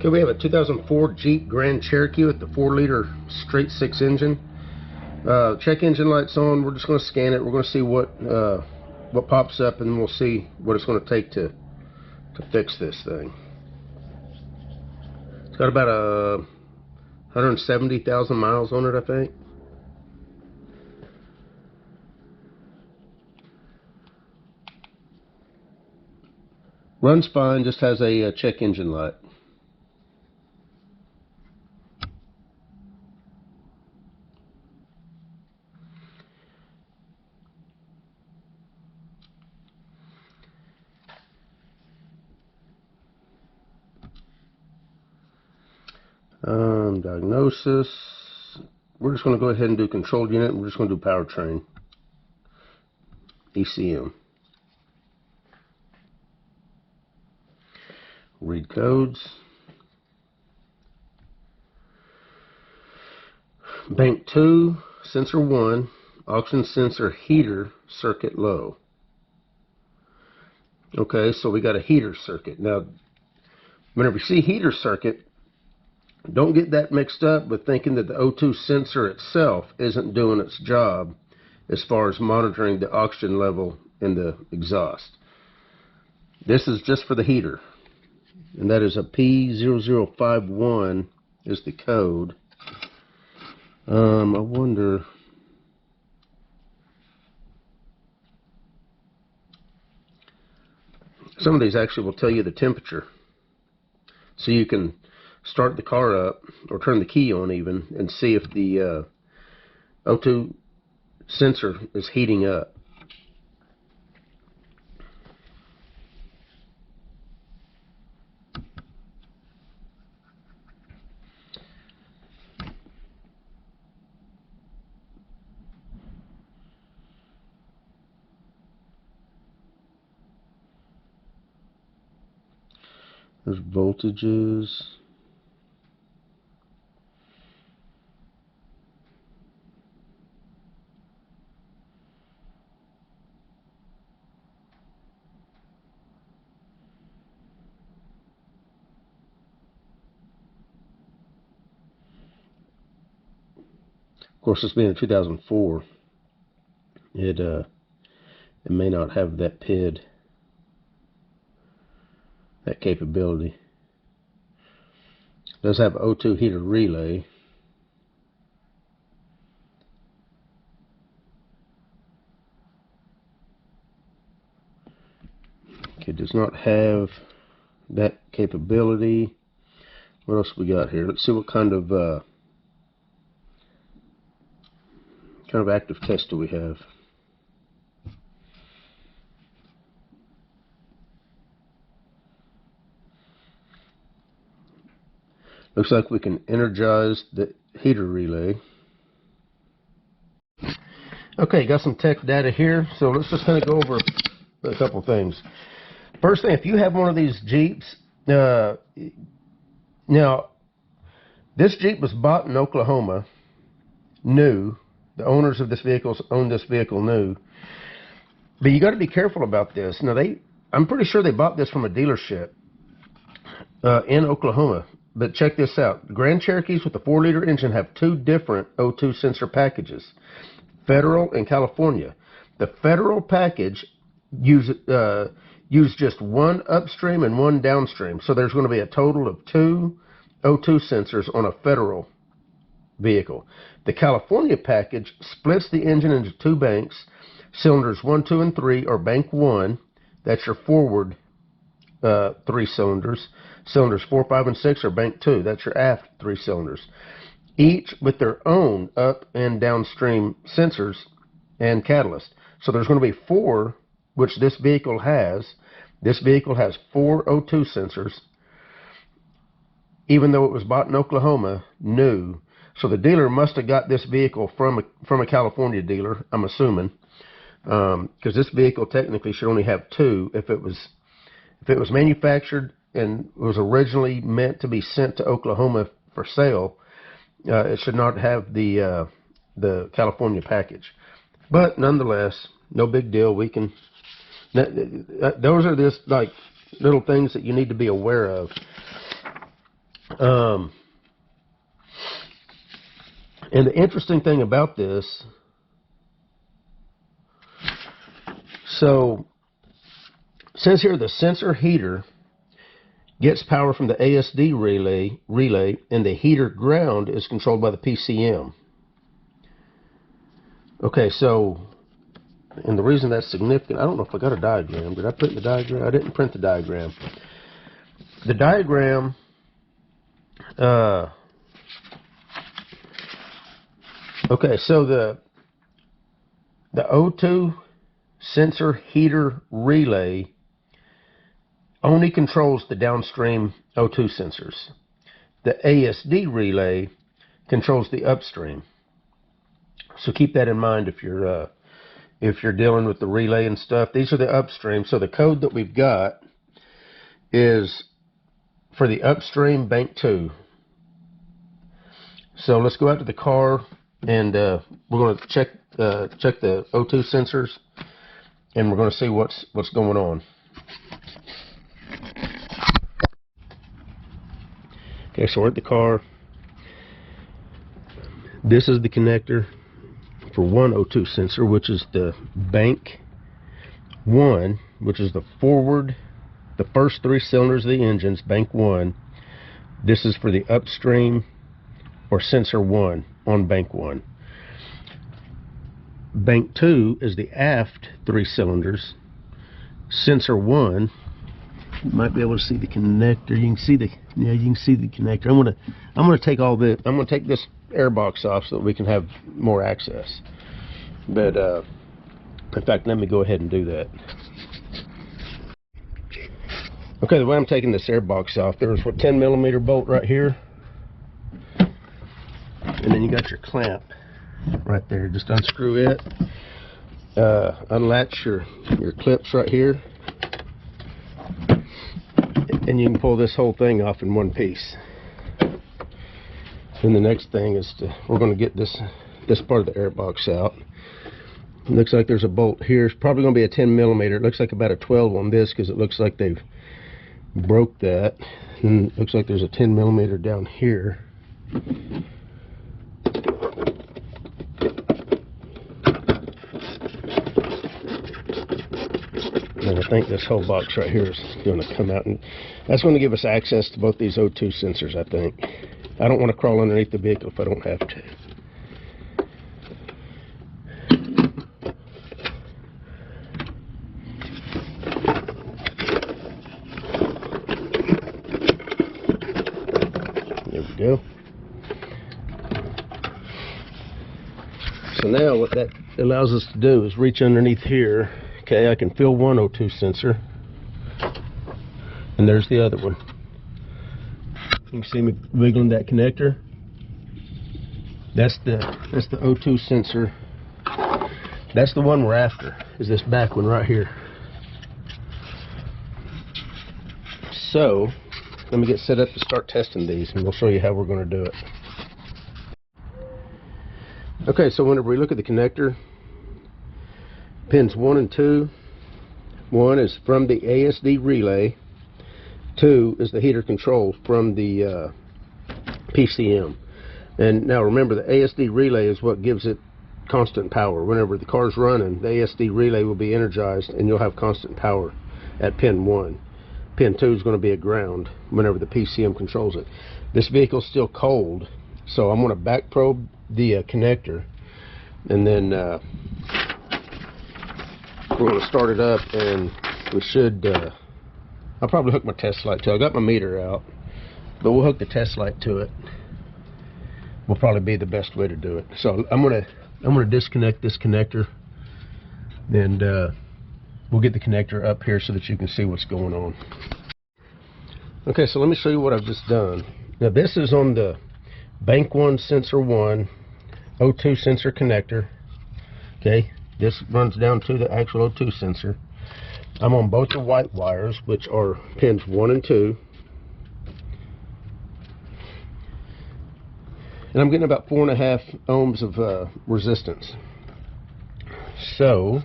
Okay, we have a 2004 Jeep Grand Cherokee with the 4-liter straight 6 engine. Check engine light's on. We're just going to scan it. We're going to see what pops up, and then we'll see what it's going to take to fix this thing. It's got about 170,000 miles on it, I think. Runs fine, just has a check engine light. Diagnosis. We're just going to go ahead and do control unit, and we're just going to do powertrain. ECM. Read codes. Bank 2, sensor 1, auxin sensor heater circuit low. Okay, so we got a heater circuit. Now, whenever you see heater circuit, don't get that mixed up with thinking that the O2 sensor itself isn't doing its job as far as monitoring the oxygen level in the exhaust. This is just for the heater, and that is a P0051 is the code. I wonder, some of these actually will tell you the temperature, so you can start the car up or turn the key on even and see if the O2 sensor is heating up. There's voltages. Of course, this being a 2004, it may not have that PID, that capability. It does have O2 heater relay. Okay, it does not have that capability. What else we got here? Let's see what kind of active test do we have. Looks like we can energize the heater relay. Okay, got some tech data here, so let's just kind of go over a couple things. First thing, if you have one of these Jeeps, now this Jeep was bought in Oklahoma, new. The owners of this vehicle own this vehicle new. But you got to be careful about this. Now, I'm pretty sure they bought this from a dealership in Oklahoma. But check this out. Grand Cherokees with the 4-liter engine have 2 different O2 sensor packages, Federal and California. The Federal package use just 1 upstream and 1 downstream. So there's going to be a total of 2 O2 sensors on a Federal vehicle. The California package splits the engine into 2 banks. Cylinders 1, 2, and 3 are bank 1. That's your forward 3 cylinders. Cylinders 4, 5, and 6 are bank 2. That's your aft 3 cylinders. Each with their own up and downstream sensors and catalyst. So there's going to be 4, which this vehicle has. This vehicle has 4 O2 sensors, even though it was bought in Oklahoma, new. So the dealer must have got this vehicle from a California dealer, I'm assuming, because this vehicle technically should only have 2. If it was manufactured and was originally meant to be sent to Oklahoma for sale, it should not have the California package. But nonetheless, no big deal. We can. Those are just like little things that you need to be aware of. And the interesting thing about this, so it says here the sensor heater gets power from the ASD relay, and the heater ground is controlled by the PCM. Okay, so, and the reason that's significant, I don't know if I got a diagram. Did I print the diagram? I didn't print the diagram. The diagram, okay, so the O2 sensor heater relay only controls the downstream O2 sensors. The ASD relay controls the upstream. So keep that in mind if you're dealing with the relay and stuff. These are the upstream. So the code that we've got is for the upstream bank 2. So let's go out to the car, and we're going to check the O2 sensors, and we're going to see what's going on. Okay, so we're at the car. This is the connector for one O2 sensor, which is the bank 1, which is the forward, the first 3 cylinders of the engines, bank 1. This is for the upstream or sensor 1 on bank 1. Bank 2 is the aft 3 cylinders. Sensor 1, you might be able to see the connector. You can see the connector. I'm gonna take all this. I'm gonna take this air box off so that we can have more access. But in fact, let me go ahead and do that. Okay, the way I'm taking this air box off, there's a 10mm bolt right here, and then you got your clamp right there. Just unscrew it, unlatch your clips right here, and you can pull this whole thing off in one piece. Then the next thing is we're going to get this part of the air box out. It looks like there's a bolt here. It's probably going to be a 10mm. It looks like about a 12 on this because it looks like they've broke that. And it looks like there's a 10mm down here. And I think this whole box right here is going to come out, and that's going to give us access to both these O2 sensors, I think. I don't want to crawl underneath the vehicle if I don't have to. There we go. So now what that allows us to do is reach underneath here. Okay, I can feel one O2 sensor, and there's the other one. You can see me wiggling that connector. That's the O2 sensor. That's the one we're after, is this back one right here. So let me get set up to start testing these, and we'll show you how we're going to do it. Okay, so whenever we look at the connector, pins 1 and 2, 1 is from the ASD relay, 2 is the heater control from the PCM. And now remember, the ASD relay is what gives it constant power. Whenever the car's running, the ASD relay will be energized and you'll have constant power at pin 1. Pin 2 is going to be a ground whenever the PCM controls it. This vehicle's still cold, so I'm going to back probe the connector, and then we're going to start it up, and we should I'll probably hook my test light to it. I got my meter out, but we'll hook the test light to it. Will probably be the best way to do it. So I'm gonna disconnect this connector, and we'll get the connector up here so that you can see what's going on. Okay, so let me show you what I've just done. Now this is on the bank 1 sensor 1 O2 sensor connector. Okay, this runs down to the actual O2 sensor. I'm on both the white wires, which are pins 1 and 2. And I'm getting about 4.5 ohms of resistance. So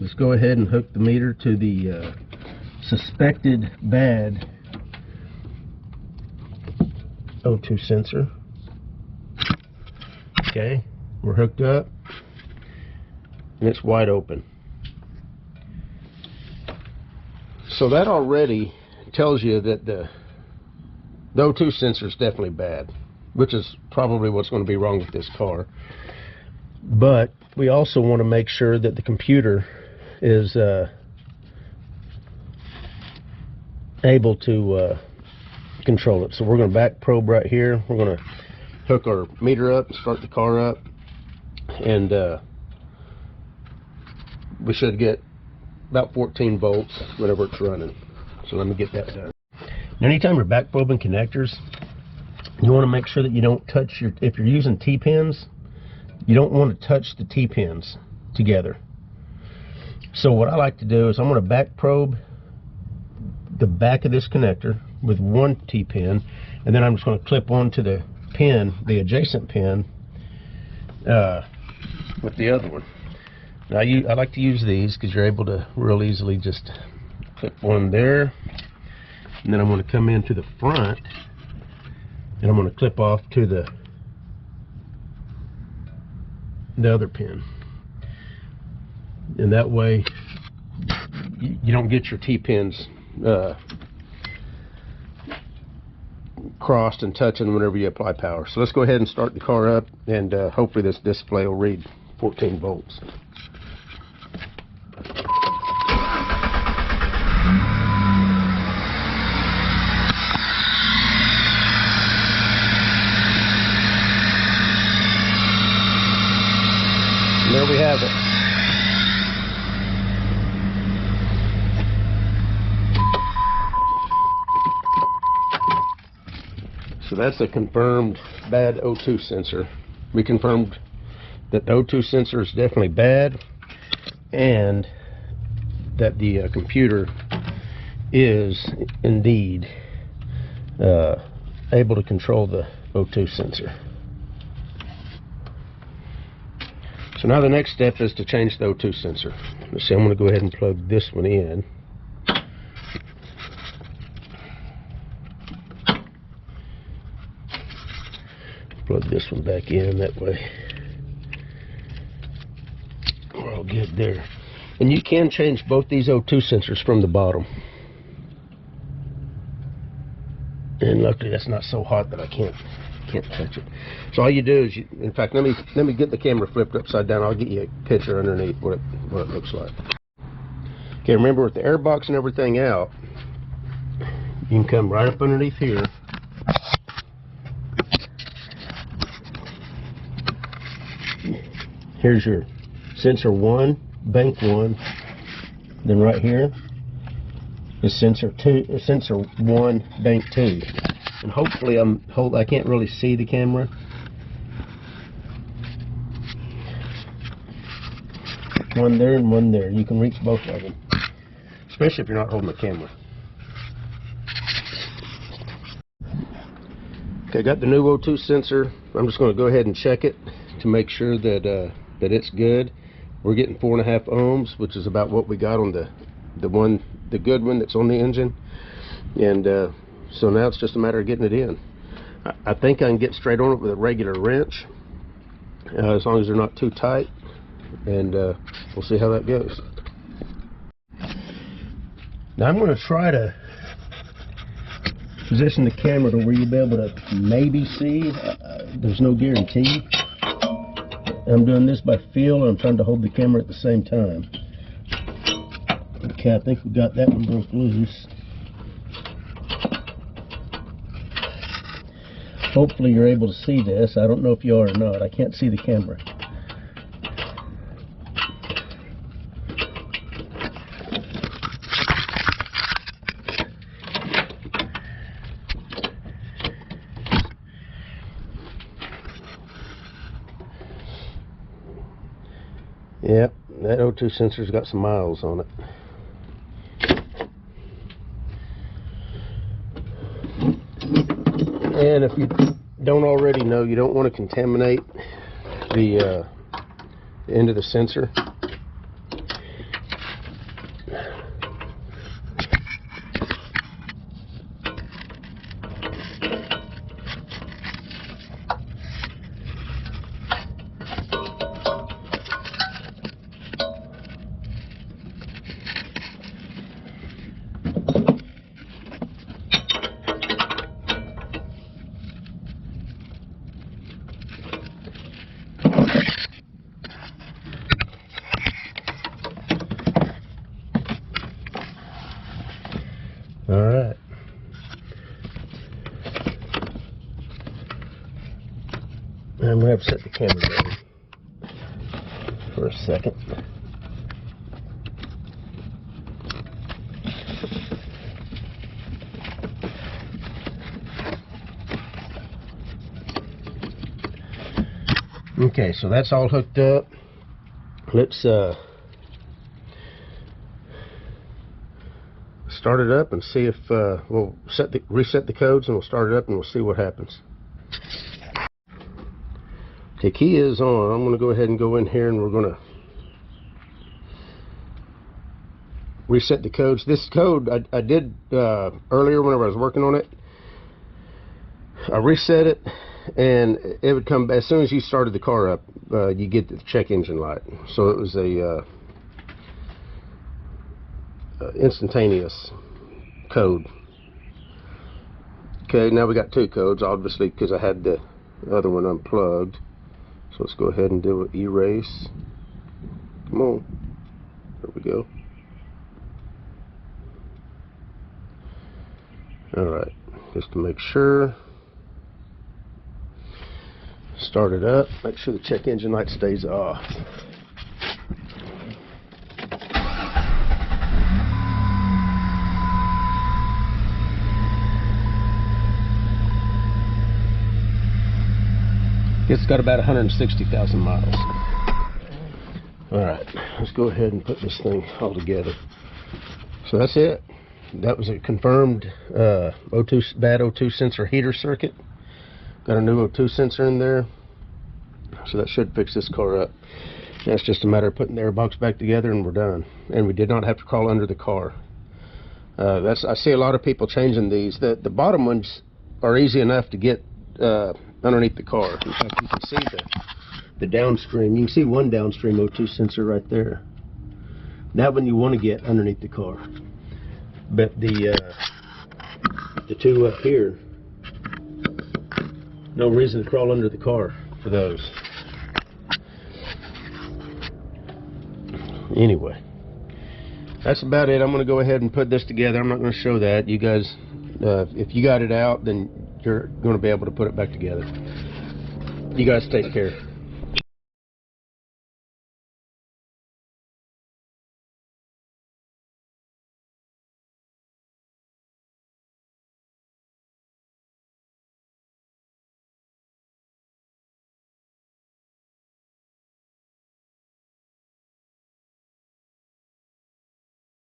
let's go ahead and hook the meter to the suspected bad O2 sensor. Okay, we're hooked up and it's wide open. So that already tells you that the O2 sensor is definitely bad, which is probably what's going to be wrong with this car. But we also want to make sure that the computer is able to control it. So we're going to back probe right here. We're going to hook our meter up, start the car up, and we should get about 14 volts whenever it's running. So let me get that done. Now, anytime you're back probing connectors, you want to make sure that you don't touch your, if you're using T-pins, you don't want to touch the T-pins together. So what I like to do is I'm going to back probe the back of this connector with one T-pin, and then I'm just going to clip onto the pin, the adjacent pin, with the other one. Now I like to use these because you're able to real easily just clip one there, and then I'm going to come into the front and I'm going to clip off to the other pin, and that way you don't get your T-pins crossed and touching whenever you apply power. So let's go ahead and start the car up, and hopefully this display will read 14 volts. And there we have it. So that's a confirmed bad O2 sensor. We confirmed that the O2 sensor is definitely bad, and that the computer is indeed able to control the O2 sensor. So now the next step is to change the O2 sensor. Let's see, I'm going to go ahead and plug this one in. Plug this one back in, that way we're all good there. And you can change both these O2 sensors from the bottom. And luckily that's not so hot that I can't touch it. So all you do is, in fact, let me get the camera flipped upside down. I'll get you a picture underneath what it looks like. Okay, remember, with the air box and everything out, you can come right up underneath here. Here's your sensor 1, bank 1. Then right here is sensor 1, bank 2. And hopefully I can't really see the camera. One there and one there. You can reach both of them, especially if you're not holding the camera. Okay, I got the new O2 sensor. I'm just going to go ahead and check it to make sure that it's good. We're getting 4.5 ohms, which is about what we got on the good one that's on the engine. And so now it's just a matter of getting it in. I think I can get straight on it with a regular wrench, as long as they're not too tight, and we'll see how that goes. Now I'm going to try to position the camera to where you'll be able to maybe see. There's no guarantee. I'm doing this by feel, and I'm trying to hold the camera at the same time. Okay, I think we got that one broke loose. Hopefully you're able to see this. I don't know if you are or not. I can't see the camera. Yep, that O2 sensor's got some miles on it. And if you don't already know, you don't want to contaminate the end of the sensor. All right. And we have to set the camera down for a second. Okay, so that's all hooked up. Let's start it up and see if we'll reset the codes, and we'll start it up and we'll see what happens. The key is on. I'm going to go ahead and go in here and we're going to reset the codes. This code I did earlier whenever I was working on it. I reset it, and it would come as soon as you started the car up. You get the check engine light. So it was a instantaneous code. Okay, now we got two codes, obviously, because I had the other one unplugged. So let's go ahead and do an erase. Come on. There we go. Alright, just to make sure. Start it up. Make sure the check engine light stays off. It's got about 160,000 miles. Alright, let's go ahead and put this thing all together. So that's it. That was a confirmed bad O2 sensor heater circuit. Got a new O2 sensor in there. So that should fix this car up. Now it's just a matter of putting the airbox back together and we're done. And we did not have to crawl under the car. I see a lot of people changing these. The bottom ones are easy enough to get underneath the car. In fact, you can see the downstream. You can see one downstream O2 sensor right there. That one you want to get underneath the car. But the two up here, no reason to crawl under the car for those. Anyway, that's about it. I'm going to go ahead and put this together. I'm not going to show that. You guys, if you got it out, then you're going to be able to put it back together. You guys take care.